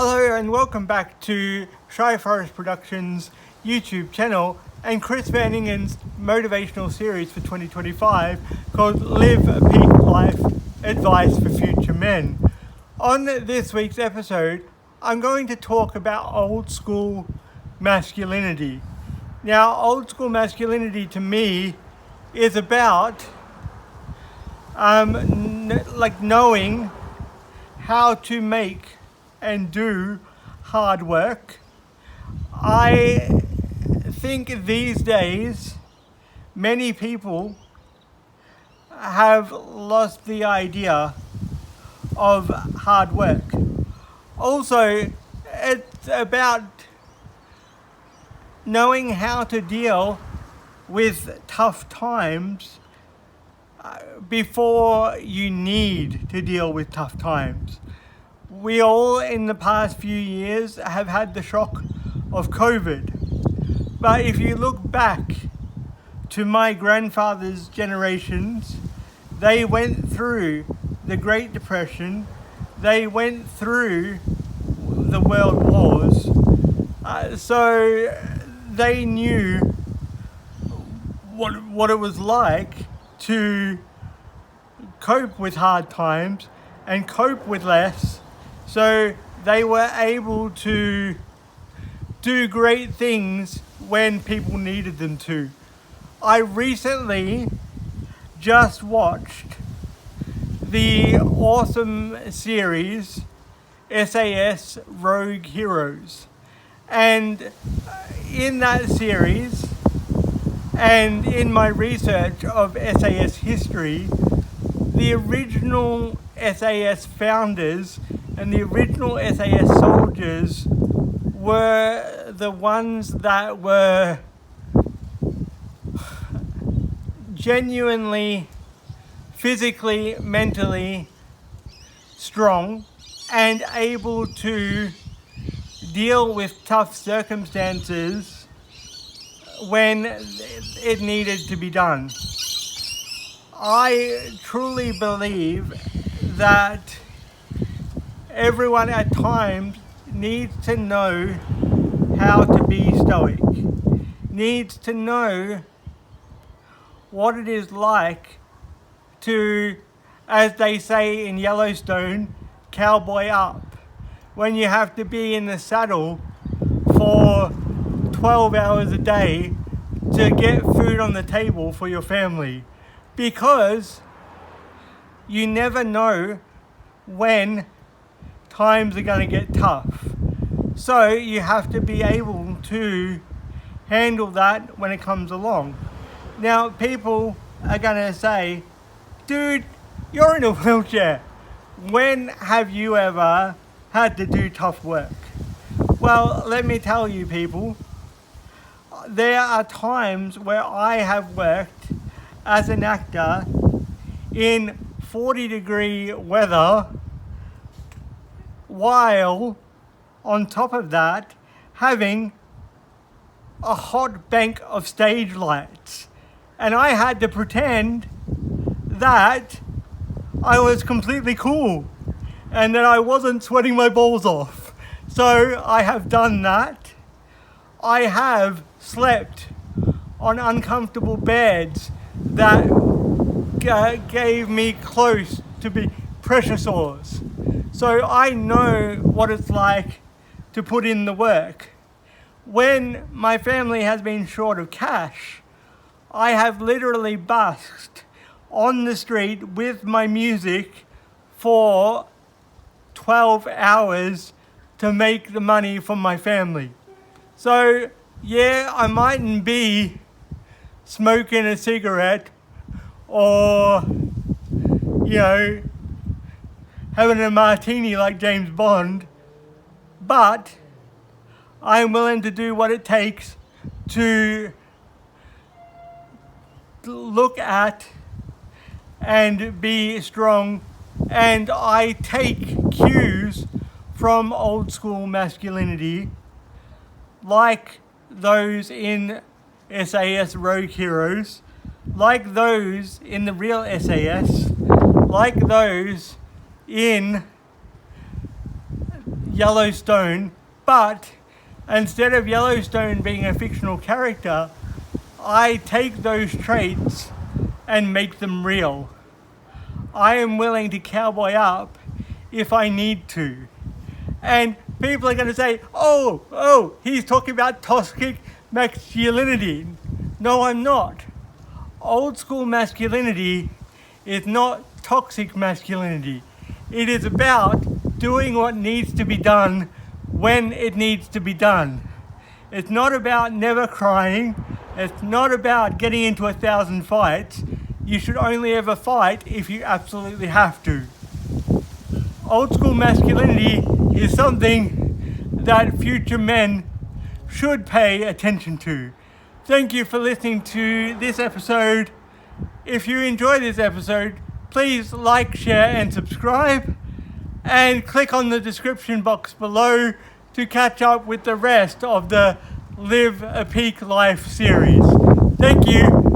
Hello and welcome back to Shy Forest Productions YouTube channel and Chris Van Ingen's motivational series for 2025 called Live a Peak Life, Advice for Future Men. On this week's episode, I'm going to talk about old school masculinity. Now, old school masculinity to me is about knowing how to make and do hard work. I think these days many people have lost the idea of hard work. Also, it's about knowing how to deal with tough times before you need to deal with tough times. We all in the past few years have had the shock of COVID. But if you look back to my grandfather's generations, they went through the Great Depression, they went through the world wars, so they knew what it was like to cope with hard times and cope with less. So they were able to do great things when people needed them to. I recently just watched the awesome series SAS Rogue Heroes. And in that series, and in my research of SAS history, the original SAS founders and the original SAS soldiers were the ones that were genuinely, physically, mentally strong and able to deal with tough circumstances when it needed to be done. I truly believe that everyone at times needs to know how to be stoic, needs to know what it is like to, as they say in Yellowstone, cowboy up, when you have to be in the saddle for 12 hours a day to get food on the table for your family, because you never know when times are going to get tough. So you have to be able to handle that when it comes along. Now, people are going to say, dude, you're in a wheelchair. When have you ever had to do tough work? Well, let me tell you, people, there are times where I have worked as an actor in 40-degree weather, while on top of that having a hot bank of stage lights, and I had to pretend that I was completely cool and that I wasn't sweating my balls off. So I have done that. I have slept on uncomfortable beds that gave me close to be pressure sores. So I know what it's like to put in the work. When my family has been short of cash, I have literally busked on the street with my music for 12 hours to make the money for my family. So yeah, I mightn't be smoking a cigarette or, having a martini like James Bond, but I'm willing to do what it takes to look at and be strong, and I take cues from old school masculinity like those in SAS Rogue Heroes, like those in the real SAS, like those in Yellowstone, but instead of Yellowstone being a fictional character, I take those traits and make them real. I am willing to cowboy up if I need to. And people are going to say, oh, he's talking about toxic masculinity. No, I'm not. Old school masculinity is not toxic masculinity. It is about doing what needs to be done when it needs to be done. It's not about never crying. It's not about getting into 1,000 fights. You should only ever fight if you absolutely have to. Old school masculinity is something that future men should pay attention to. Thank you for listening to this episode. If you enjoy this episode, please like, share, and subscribe. And click on the description box below to catch up with the rest of the Live a Peak Life series. Thank you.